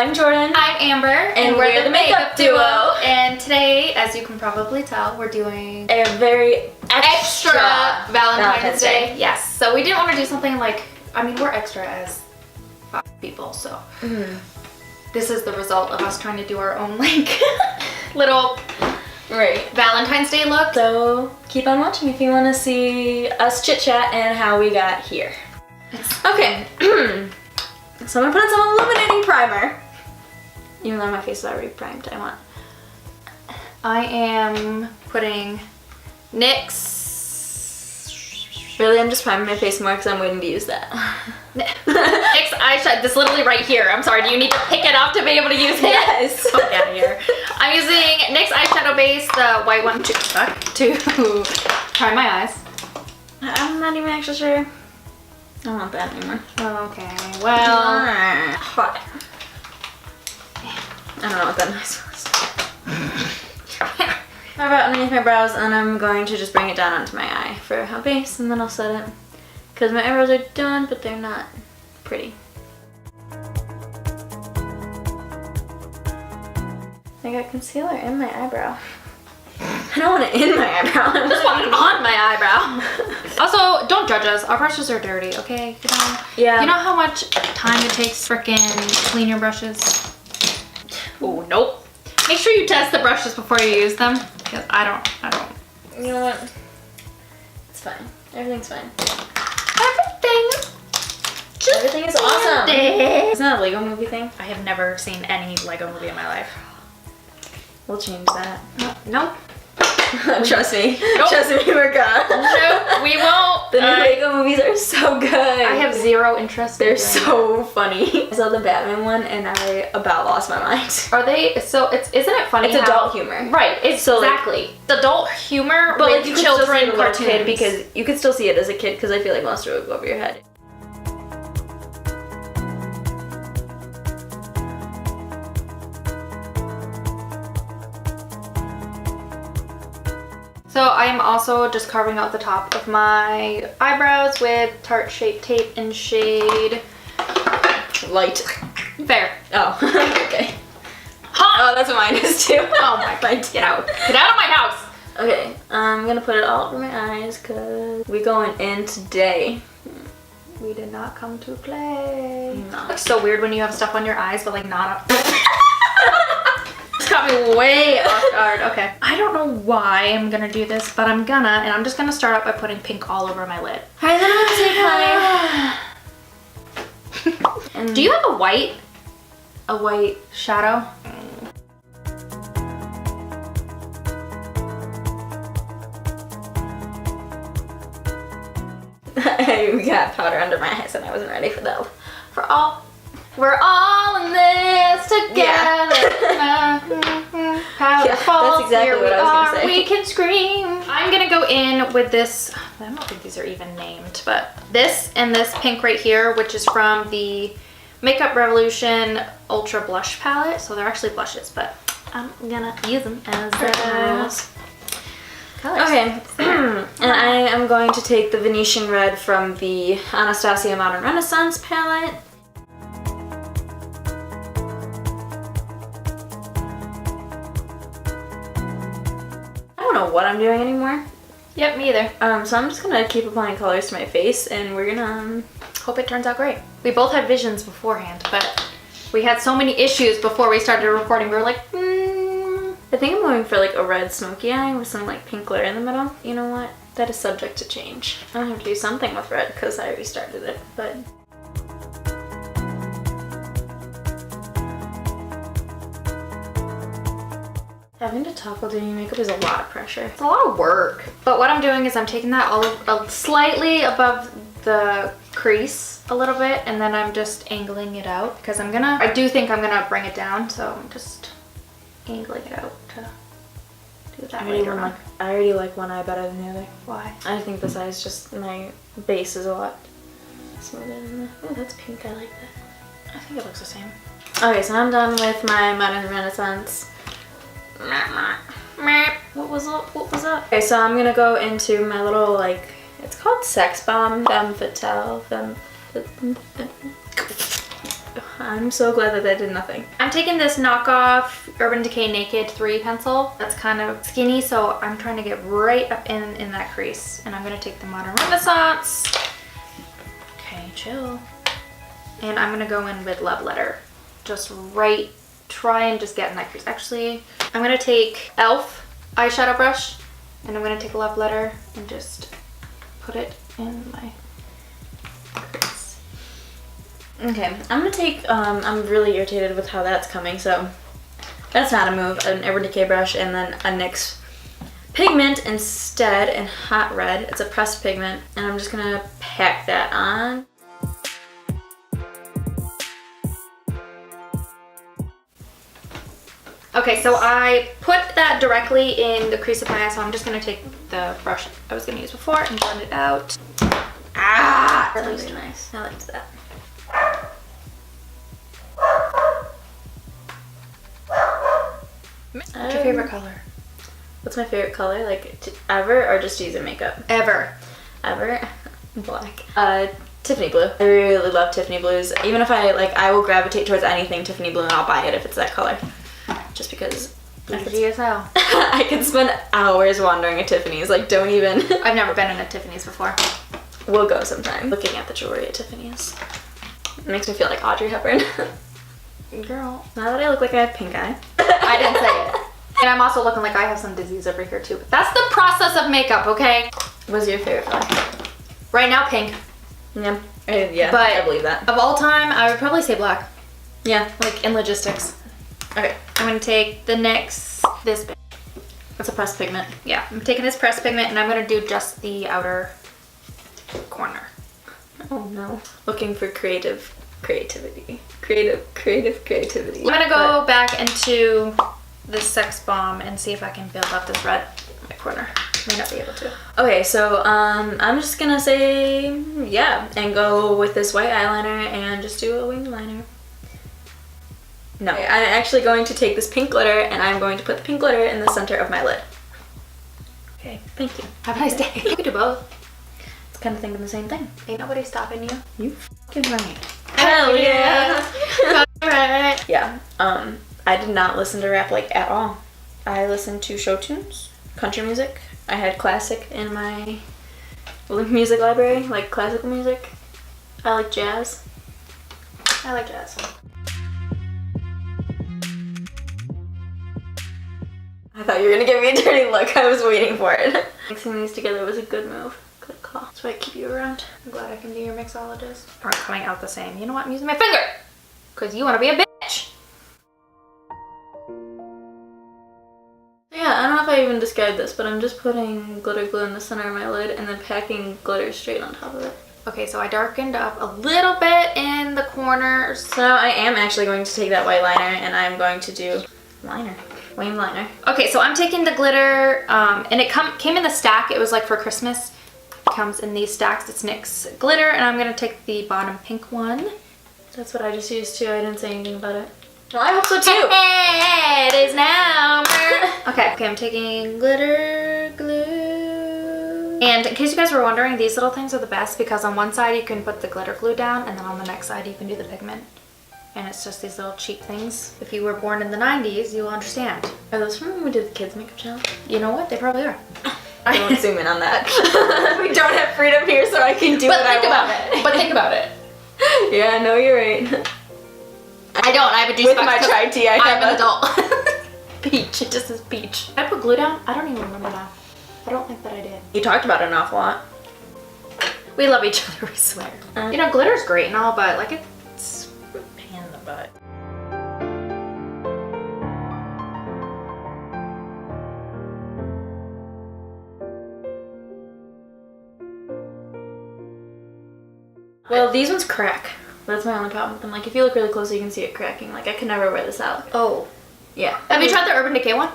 I'm Jordan. I'm Amber. And we're the makeup duo. And today, as you can probably tell, we're doing A very extra Valentine's Day. Yes. So we didn't want to do something like, I mean, we're extra as people, so this is the result of us trying to do our own like little Valentine's Day look. So keep on watching if you want to see us chit chat and how we got here. Okay. So I'm gonna put on some illuminating primer. Even though my face is already primed, I am putting NYX. Really, I'm just priming my face more because I'm waiting to use that. NYX eyeshadow. This literally right here. I'm sorry. Do you need to pick it up to be able to use it? Yes. Get out of here. I'm using NYX eyeshadow base, the white one, to prime my eyes. I'm not even actually sure. I don't want that anymore. Okay. Well. Hot. I don't know what that noise was. How about underneath my brows, and I'm going to just bring it down onto my eye for a base, and then I'll set it. Because my eyebrows are done, but they're not pretty. I got concealer in my eyebrow. I don't want it in my eyebrow. I just want it on my eyebrow. Also, don't judge us. Our brushes are dirty, okay? You know? Yeah. You know how much time it takes to frickin' clean your brushes? Oh, nope. Make sure you test the brushes before you use them. Because I don't. You know what? It's fine. Everything's fine. Everything is awesome. Isn't that a Lego movie thing? I have never seen any Lego movie in my life. We'll change that. Nope. Trust me. Nope. Trust me, we're gonna. Nope, we won't. The new Lego movies are so good. I have zero interest. They're so funny. I saw the Batman one and I about lost my mind. Are they? So isn't it funny? It's adult humor. Right. It's so exactly. It's adult humor but with like, you could still see it children as a little cartoons. kid because you could still see it as a kid because I feel like most of it would go over your head. So I am also just carving out the top of my eyebrows with Tarte Shape Tape in shade Light. Fair. Oh, okay. Hot. Oh, that's what mine is too. Oh my god. Get out. Get out of my house. Okay, I'm gonna put it all over my eyes because we're going in today. We did not come to play. No. It's so weird when you have stuff on your eyes but like not up. It's got me way off guard. Okay. I don't know why I'm gonna do this, but I'm gonna, and I'm just gonna start out by putting pink all over my lid. Alright, then I'm gonna take my... Do you have a white shadow? I got powder under my eyes and I wasn't ready for that. We're all in this together. Yeah, that's exactly what I was gonna say. We can scream. I'm gonna go in with this. I don't think these are even named, but this and this pink right here, which is from the Makeup Revolution Ultra Blush Palette. So they're actually blushes, but I'm gonna use them as colors. Okay, and I am going to take the Venetian Red from the Anastasia Modern Renaissance palette. I don't know what I'm doing anymore. Yep, me either. So I'm just gonna keep applying colors to my face and we're gonna... Hope it turns out great. We both had visions beforehand, but we had so many issues before we started recording. We were like, I think I'm going for like a red smoky eye with some like pink glitter in the middle. You know what? That is subject to change. I have to do something with red because I restarted it, but... Having to talk while doing your makeup is a lot of pressure. It's a lot of work. But what I'm doing is I'm taking that all slightly above the crease a little bit, and then I'm just angling it out because I do think I'm gonna bring it down, so I'm just angling it out to do that later on. I already like one eye better than the other. Why? I think this eye is just, my base is a lot smoother than that. Oh, that's pink, I like that. I think it looks the same. Okay, so I'm done with my Modern Renaissance. What was up? Okay, so I'm gonna go into my little, like, it's called Sex Bomb Femme Fatale. I I'm so glad that that did nothing. I'm taking this knockoff Urban Decay Naked 3 pencil. That's kind of skinny, so I'm trying to get right up in that crease. And I'm gonna take the Modern Renaissance. Okay, chill. And I'm gonna go in with Love Letter. Just right, try and just get in that crease. Actually, I'm gonna take e.l.f. eyeshadow brush, and I'm gonna take Love Letter and just put it in my crease. Okay, I'm gonna take, I'm really irritated with how that's coming, so that's not a move. An Urban Decay brush and then a NYX pigment instead in Hot Red. It's a pressed pigment, and I'm just gonna pack that on. Okay, so I put that directly in the crease of my eye, so I'm just gonna take the brush I was gonna use before and blend it out. Ah, that looks nice. I liked that. What's your favorite color? What's my favorite color? Like ever, or just using makeup? Ever. Ever? Black. Tiffany blue. I really love Tiffany blues. Even if I will gravitate towards anything Tiffany blue and I'll buy it if it's that color. Just because That's pretty as hell. I could spend hours wandering at Tiffany's. Like, don't even. I've never been in a Tiffany's before. We'll go sometime. Looking at the jewelry at Tiffany's. It makes me feel like Audrey Hepburn. Girl. Now that I look like I have pink eye. I didn't say it. And I'm also looking like I have some disease over here too. But that's the process of makeup, okay? What's your favorite color? Right now, pink. Yeah. Yeah, But I believe that. Of all time, I would probably say black. Yeah. Like in logistics. Okay. I'm gonna take the NYX, this bit. That's a pressed pigment. Yeah, I'm taking this pressed pigment and I'm gonna do just the outer corner. Oh no. Looking for creativity. Creativity. I'm gonna go back into the Sex Bomb and see if I can build up this red in my corner. May not be able to. Okay, so I'm just gonna say yeah, and go with this white eyeliner and just do a wing liner. No, I'm actually going to take this pink glitter and I'm going to put the pink glitter in the center of my lid. Okay, thank you. Have a nice day. You can do both. It's kind of thinking the same thing. Ain't nobody stopping you. You fucking right. Hell yeah. Right. Yeah, I did not listen to rap like at all. I listened to show tunes, country music. I had classic in my music library, like classical music. I like jazz. I like jazz. I thought you were gonna give me a dirty look. I was waiting for it. Mixing these together was a good move. Good call. That's why I keep you around. I'm glad I can be your mixologist. Aren't coming out the same. You know what? I'm using my finger. Because you want to be a bitch. Yeah, I don't know if I even described this, but I'm just putting glitter glue in the center of my lid and then packing glitter straight on top of it. Okay, so I darkened up a little bit in the corners. So now I am actually going to take that white liner and I'm going to do wing liner. Okay, so I'm taking the glitter, and it came in the stack. It was like for Christmas. It comes in these stacks. It's NYX glitter, and I'm gonna take the bottom pink one. That's what I just used too. I didn't say anything about it. Well, I hope so too. It is now. Okay, I'm taking glitter glue. And in case you guys were wondering, these little things are the best because on one side you can put the glitter glue down, and then on the next side you can do the pigment. And it's just these little cheap things. If you were born in the 90s, you'll understand. Are those from when we did the kids makeup challenge? You know what? They probably are. I don't zoom in on that. We don't have freedom here, so I can do what I want. But think about it. Yeah, no, you're right. I don't. I have a juice With box my because chai tea, I'm an adult. Peach. It just says peach. I put glue down? I don't even remember now. I don't think that I did. You talked about it an awful lot. We love each other, we swear. You know, glitter's great and all, but like it's a pain in the butt. Well, these ones crack. That's my only problem with them. Like, if you look really close, you can see it cracking. Like, I could never wear this out. Oh. Yeah. Have you tried the Urban Decay one?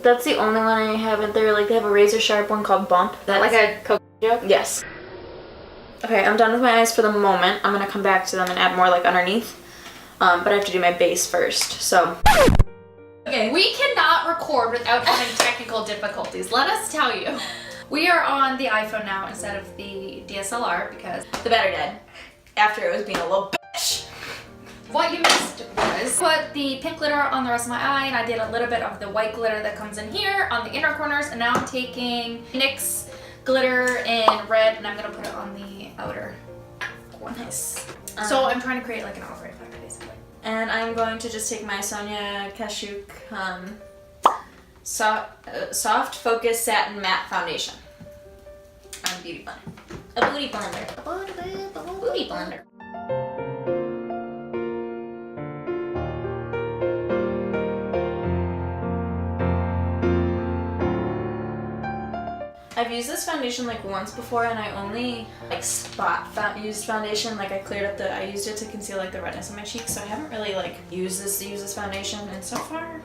That's the only one I haven't. They have a razor sharp one called Bump. That's like a Coke joke? Yes. Okay, I'm done with my eyes for the moment. I'm gonna come back to them and add more like underneath. But I have to do my base first, so. Okay, we cannot record without having technical difficulties. Let us tell you. We are on the iPhone now instead of the DSLR because the battery died. After it was being a little bitch. what you missed was put the pink glitter on the rest of my eye, and I did a little bit of the white glitter that comes in here on the inner corners, and now I'm taking NYX glitter in red, and I'm gonna put it on the outer corners. Nice. So I'm trying to create like an ombre effect, basically. And I'm going to just take my Sonia Kashuk Soft Focus Satin Matte Foundation. On Beauty Blender. A booty blender. A booty blender. I've used this foundation like once before, and I only like used foundation. Like I used it to conceal like the redness in my cheeks, so I haven't really like used this foundation, and so far, I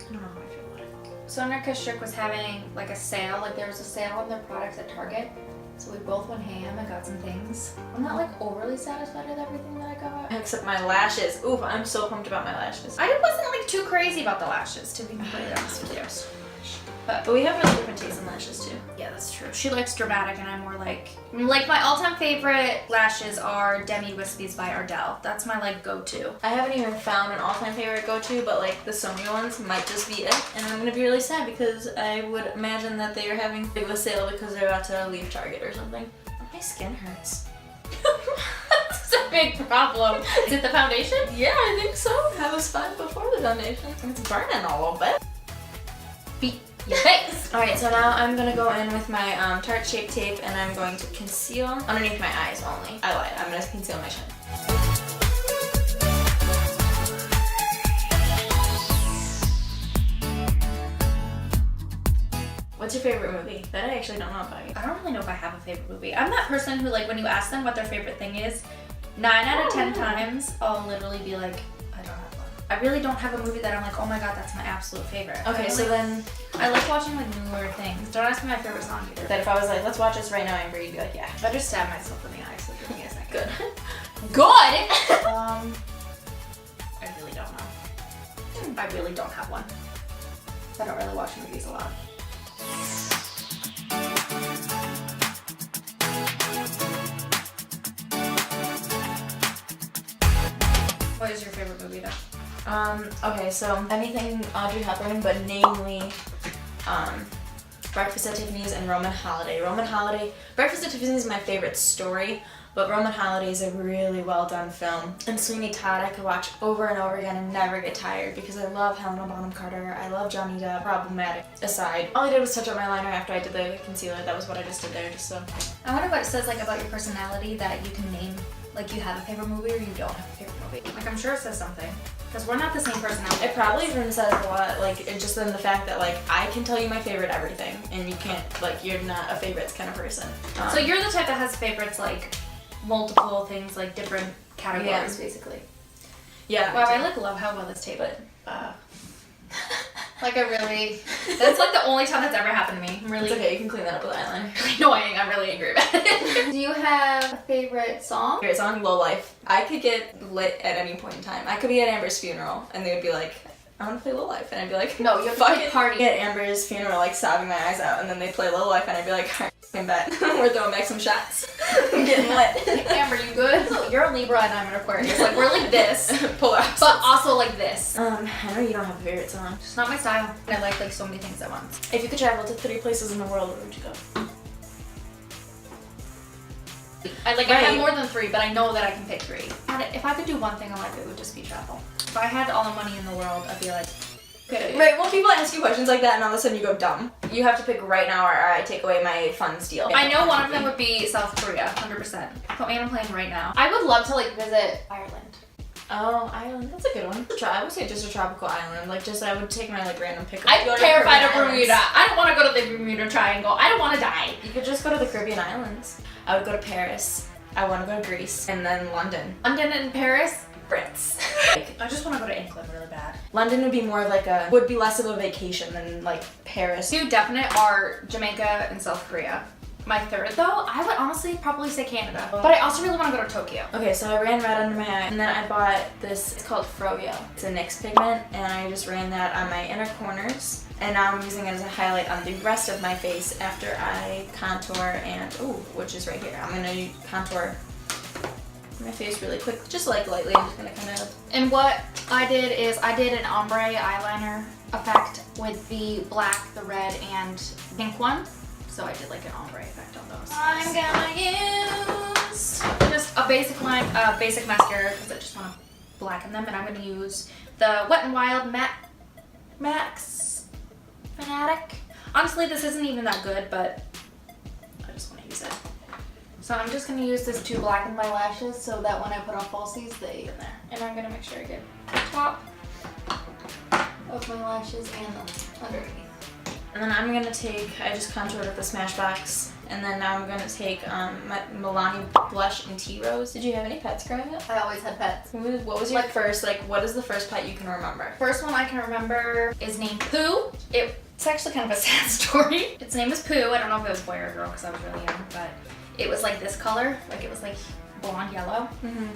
don't know how I feel about it. Sonia Kashuk was having like a sale, like there was a sale on their products at Target. So we both went ham and got some things. I'm not like overly satisfied with everything that I got. Except my lashes. Oof, I'm so pumped about my lashes. I wasn't like too crazy about the lashes, to be completely honest with you. But we have really different tastes in lashes too. Yeah, that's true. She likes dramatic, and I'm more like my all-time favorite lashes are Demi Wispies by Ardell. That's my like go-to. I haven't even found an all-time favorite go-to, but like the Sonia ones might just be it. And I'm gonna be really sad because I would imagine that they are having a sale because they're about to leave Target or something. My skin hurts. That's a big problem. Is it the foundation? Yeah, I think so. I was fine before the foundation. It's burning a little bit. Beat your face. Alright, so now I'm gonna go in with my Tarte Shape Tape, and I'm going to conceal underneath my eyes only. I lied. I'm gonna conceal my chin. What's your favorite movie? That I actually don't know about you. I don't really know if I have a favorite movie. I'm that person who like when you ask them what their favorite thing is, 9 out of 10 times I'll literally be like, I don't have one. I really don't have a movie that I'm like, oh my god, that's my absolute favorite. Okay, so then I like watching like newer things. Don't ask me my favorite song either. that if I was like, let's watch this right now, Amber, you'd be like, yeah. I just stabbed myself in the eye, so give me a second. Good. Good! I really don't know. I really don't have one. I don't really watch movies a lot. What is your favorite movie though? Okay, so anything Audrey Hepburn, but namely, Breakfast at Tiffany's and Roman Holiday. Breakfast at Tiffany's is my favorite story, but Roman Holiday is a really well done film. And Sweeney Todd I could watch over and over again and never get tired because I love Helena Bonham Carter, I love Johnny Depp. Problematic aside, all I did was touch up my liner after I did the concealer. That was what I just did there, just so. I wonder what it says like about your personality that you can name, like you have a favorite movie or you don't have a favorite movie. Like I'm sure it says something. Because we're not the same personality. It probably even says a lot, like, it just in the fact that, like, I can tell you my favorite everything, and you can't, like, you're not a favorites kind of person. So you're the type that has favorites, like, multiple things, like, different categories, basically. Yeah. Wow, I, like, love how well this tape, but, like, that's, like, the only time that's ever happened to me. I'm really, It's okay, you can clean that up with eyeliner. really annoying. I'm really angry about it. Do you have a favorite song? Favorite song, Low Life. I could get lit at any point in time. I could be at Amber's funeral, and they would be like, I want to play Low Life, and I'd be like, No, you have to fucking party. At Amber's funeral, like, sobbing my eyes out, and then they play Low Life, and I'd be like, alright, fucking bet. We're throwing back some shots. I'm getting lit. Amber, you good? So you're a Libra and I'm an Aquarius. Like, we're like this, Polar opposites. but also like this. I know you don't have a favorite song. It's not my style. I like so many things at once. If you could travel to 3 places in the world, where would you go? I Right. have more than 3, but I know that I can pick 3. If I could do one thing in life, it would just be travel. If I had all the money in the world, I'd be like, okay. Right, well, people ask you questions like that, and all of a sudden you go dumb. You have to pick right now, or I take away my fun steal. I know one of them would be South Korea, 100%. Put me on a plane right now. I would love to like visit Ireland. Oh, Ireland, that's a good one. I would say just a tropical island, like just I would take my like random pick. I'm terrified of Caribbean Bermuda. islands. I don't want to go to the Bermuda Triangle. I don't want to die. You could just go to the Caribbean islands. I would go to Paris. I want to go to Greece, and then London. London and Paris. France. I just want to go to England really bad. London would be more of like would be less of a vacation than like Paris. 2 definite are Jamaica and South Korea. My 3rd though, I would honestly probably say Canada. But I also really want to go to Tokyo. Okay, so I ran red under my eye, and then I bought this, it's called Froyo. It's a NYX pigment, and I just ran that on my inner corners, and now I'm using it as a highlight on the rest of my face after I contour and, which is right here. I'm gonna contour my face really quick, just like lightly. I'm just gonna kind of. And what I did is I did an ombre eyeliner effect with the black, the red, and pink one. So I did like an ombre effect on those. I'm gonna use just a basic line, basic mascara because I just want to blacken them, and I'm gonna use the Wet n Wild Max Fanatic. Honestly, this isn't even that good, but I just want to use it. So I'm just going to use this to blacken my lashes so that when I put on falsies, they in there. And I'm going to make sure I get the top of my lashes and the underneath. And then I'm gonna take, I just contoured with the Smashbox, and then now I'm gonna take my Milani blush in Tea Rose. Did you have any pets growing up? I always had pets. What was your first, like, what is the first pet you can remember? First one I can remember is named Pooh. It's actually kind of a sad story. Its name was Pooh. I don't know if it was a boy or a girl because I was really young, but it was like this color. Like it was like blonde yellow. Mm-hmm.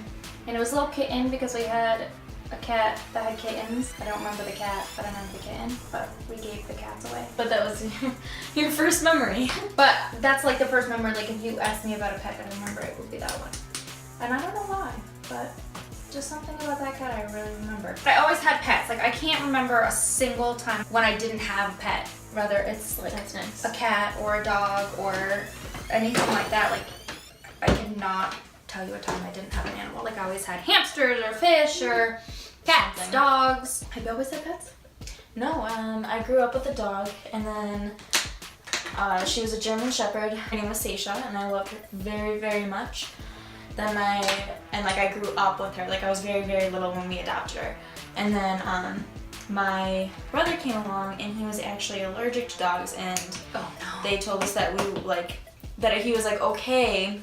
And it was a little kitten because we had a cat that had kittens. I don't remember the cat, but I remember the kitten. But we gave the cats away. But that was your first memory. But that's like the first memory. Like if you asked me about a pet that I remember, it would be that one. And I don't know why, but just something about that cat I really remember. I always had pets. Like I can't remember a single time when I didn't have a pet. Whether it's like that's nice. A cat or a dog or anything like that. Like I cannot tell you a time I didn't have an animal. Like I always had hamsters or fish or cats, dogs. Have you always had pets? No, I grew up with a dog, and then she was a German Shepherd. Her name was Seisha, and I loved her very, very much. Then I grew up with her. Like I was very, very little when we adopted her. And then my brother came along, and he was actually allergic to dogs, and they told us that he was like, okay,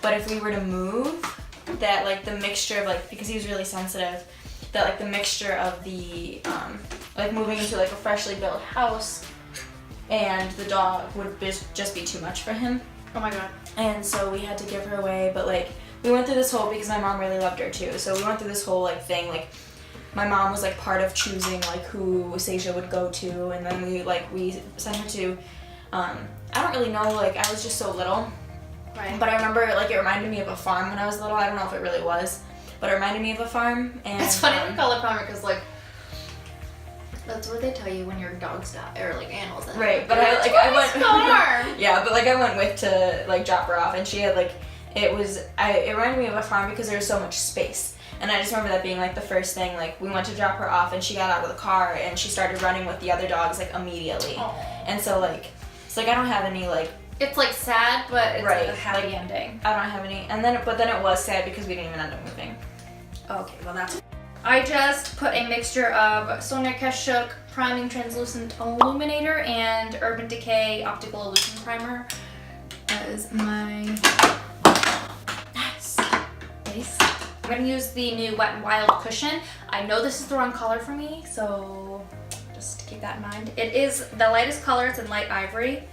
but if we were to move, that like the mixture of like, because he was really sensitive, that like the mixture of the like moving into like a freshly built house and the dog would just be too much for him. Oh my god. And so we had to give her away, but like we went through this whole, because my mom really loved her too, so we went through this whole like thing, like my mom was like part of choosing like who Seisha would go to, and then we sent her to I don't really know, like I was just so little. Right. But I remember like it reminded me of a farm when I was little. I don't know if it really was, but it reminded me of a farm. And it's funny we call it farm because like that's what they tell you when your dogs die or like animals. Right, but I went farm. Yeah, but like I went with to like drop her off, and she had like it reminded me of a farm because there was so much space. And I just remember that being like the first thing. Like we went to drop her off, and she got out of the car and she started running with the other dogs like immediately. Aww. And so like it's like I don't have any like. It's like sad, but it's right. Like a happy ending. I don't have any, but then it was sad because we didn't even end up moving. Okay, well that's. I just put a mixture of Sonia Kashuk Priming Translucent Illuminator and Urban Decay Optical Illusion Primer as my nice base. I'm gonna use the new Wet n Wild cushion. I know this is the wrong color for me, so just keep that in mind. It is the lightest color. It's in light ivory.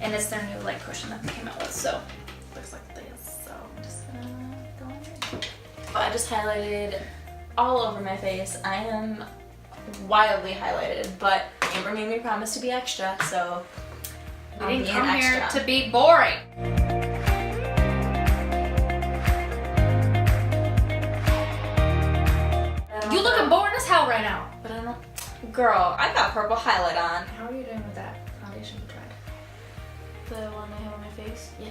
And it's their new like cushion that they came out with, so it looks like this. So I'm just gonna go in there. I just highlighted all over my face. I am wildly highlighted, but Amber made me promise to be extra, so we didn't come here to be boring. You looking boring as hell right now. But I don't. Girl, I got purple highlight on. How are you doing with that foundation you tried? The one I have on my face? Yeah.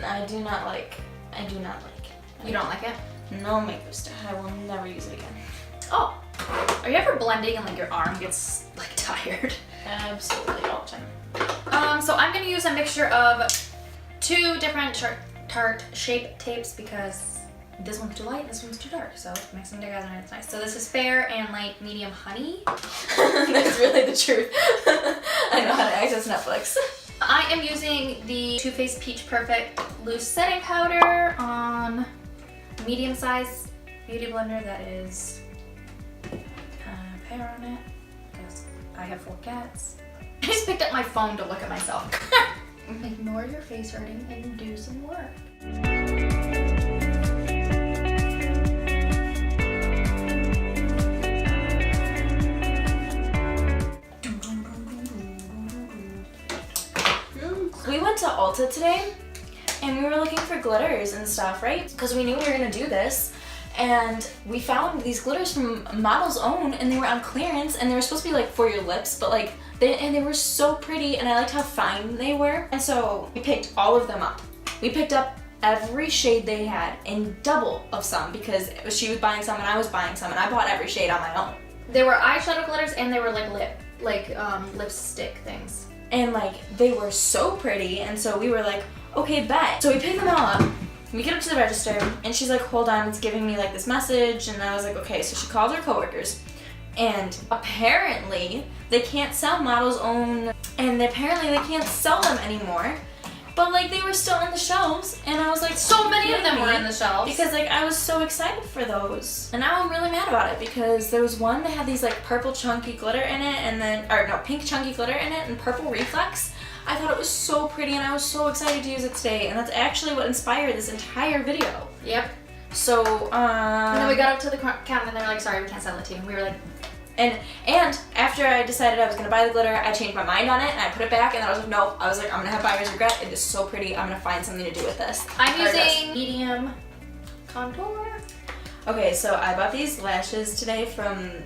I do not like. You don't like it? No me gusta. I will never use it again. Oh. Are you ever blending and like your arm gets like tired? Absolutely, all the time. So I'm gonna use a mixture of 2 different Tarte Shape tapes because this one's too light, this one's too dark. So mix them together and it's nice. So this is Fair and Light Medium Honey. That's really the truth. I know how to access Netflix. I am using the Too Faced Peach Perfect Loose Setting Powder on a medium size beauty blender that is pear on it because I have 4 cats. I just picked up my phone to look at myself. Ignore your face hurting and do some work. We went to Ulta today, and we were looking for glitters and stuff, right? Because we knew we were gonna do this. And we found these glitters from Model's Own, and they were on clearance, and they were supposed to be like for your lips, but like they were so pretty, and I liked how fine they were. And so we picked all of them up. We picked up every shade they had and double of some, because she was buying some and I was buying some, and I bought every shade on my own. They were eyeshadow glitters, and they were like lipstick things. And like they were so pretty, and so we were like, okay, bet. So we picked them all up. We get up to the register, and she's like, hold on, it's giving me like this message, and I was like, okay. So she called her coworkers, and apparently they can't sell Model's Own, and apparently they can't sell them anymore. But like they were still on the shelves, and I was like, so many of them were in the shelves. Because like I was so excited for those. And now I'm really mad about it, because there was one that had these like purple chunky glitter in it, and then, or no, pink chunky glitter in it and purple reflex. I thought it was so pretty, and I was so excited to use it today, and that's actually what inspired this entire video. Yep. So, and then we got up to the counter, and they were like, sorry, we can't sell it to you. And we were like, and after I decided I was gonna buy the glitter, I changed my mind on it, and I put it back, and then I was like, nope. I was like, I'm gonna have buyer's regret. It is so pretty. I'm gonna find something to do with this. I'm using medium contour. Okay, so I bought these lashes today from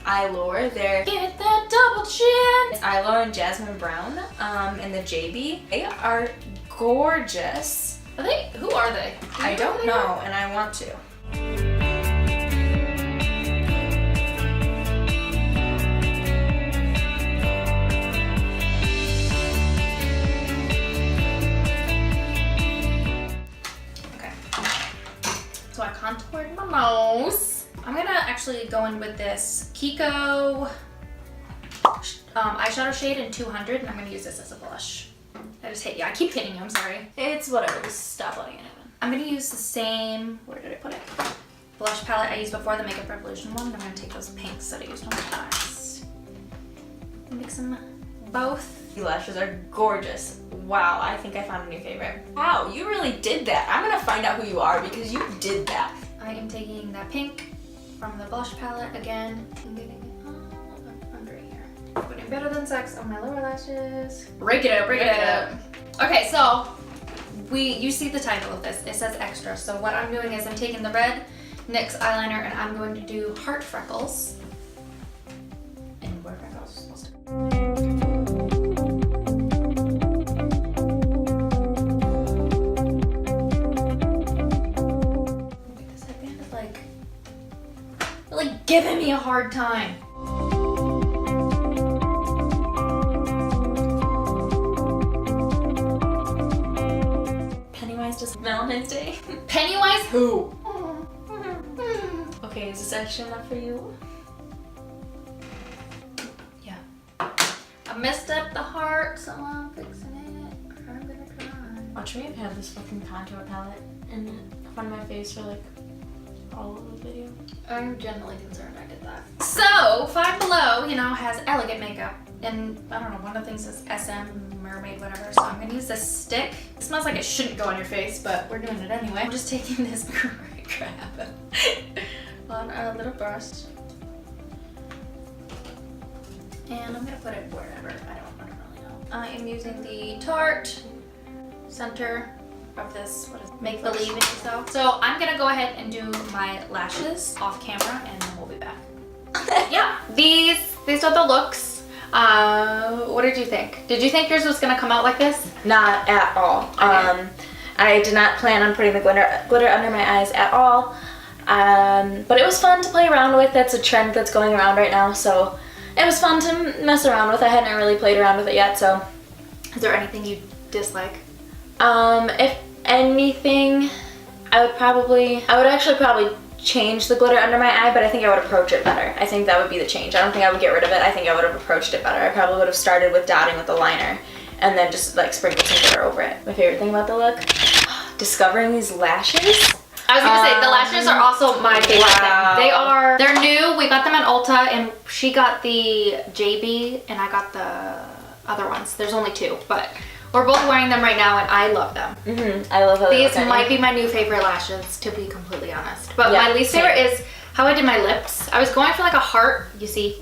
Eylure. They're Get that double chin. It's Eylure and Jasmine Brown in the JB. They are gorgeous. Are they? Who are they? I don't know, and I want to. Okay. So I contoured my nose. I'm gonna actually go in with this Kiko eyeshadow shade in 200, and I'm gonna use this as a blush. I just hit you. I keep hitting you. I'm sorry. It's whatever. Just stop letting it happen. I'm gonna use the same, where did I put it? Blush palette I used before, the Makeup Revolution one. I'm gonna take those pinks that I used on my eyes. Mix them both. Your lashes are gorgeous. Wow, I think I found a new favorite. Wow, you really did that. I'm gonna find out who you are, because you did that. I am taking that pink from the blush palette again and getting it all up under here. Putting Better Than Sex on my lower lashes. Break it up, break it up. Okay, so you see the title of this. It says extra. So what I'm doing is I'm taking the red NYX eyeliner, and I'm going to do heart freckles. And where freckles are supposed to be. This headband is like giving me a hard time. Pennywise just Valentine's Day. Pennywise who? Okay, is this extra enough for you? Yeah. I messed up the heart, so I'm fixing it. I'm gonna try. Watch me have this fucking contour palette in front of my face for like all of the video. I'm genuinely concerned I did that. So, Five Below, you know, has elegant makeup. And I don't know, one of the things says SM, mermaid, whatever. So I'm gonna use this stick. It smells like it shouldn't go on your face, but we're doing it anyway. I'm just taking this crap on a little brush. And I'm gonna put it wherever. I don't really know. I am using the Tarte center of this, what is it? Make Believe in Yourself. So I'm gonna go ahead and do my lashes off camera, and then we'll be back. Yeah, these are the looks. What did you think? Did you think yours was gonna come out like this? Not at all. Okay. I did not plan on putting the glitter under my eyes at all. But it was fun to play around with. That's a trend that's going around right now, so it was fun to mess around with. I hadn't really played around with it yet, so. Is there anything you dislike? If anything, I would actually probably change the glitter under my eye, but I think I would approach it better. I think that would be the change. I don't think I would get rid of it. I think I would have approached it better. I probably would have started with dotting with the liner and then just like sprinkled some glitter over it. My favorite thing about the look, discovering these lashes. I was gonna say, the lashes are also my favorite thing. They're new. We got them at Ulta, and she got the JB, and I got the other ones. There's only two, but we're both wearing them right now, and I love them. I love how they These look on might you. be my new favorite lashes, to be completely honest. But Yeah, my least same. favorite is how I did my lips. I was going for like a heart, you see,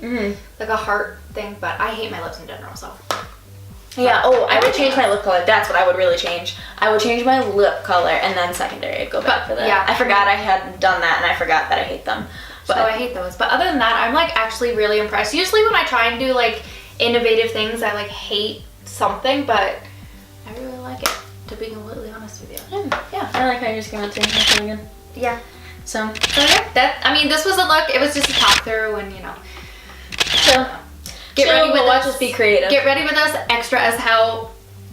like a heart thing, but I hate my lips in general, so. Yeah, oh, I would change my lip color. That's what I would really change. I would change my lip color and then secondary. I'd go back for that. yeah. I forgot I had done that and I forgot that I hate them. But So I hate those. But other than that, I'm like actually really impressed. Usually when I try and do like innovative things, I like hate something, but I really like it, to be completely honest with you. yeah, I like how you're just going to take it again. Yeah. So Yeah, I mean, this was a look. It was just a talk through and, you know. So Get ready with watch us. us be creative. Get ready with us extra as how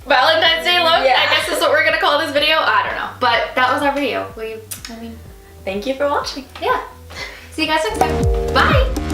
Valentine's Day look. Yeah. I guess is what we're going to call this video. I don't know. But that was our video. Thank you for watching. Yeah. See you guys next time. Bye.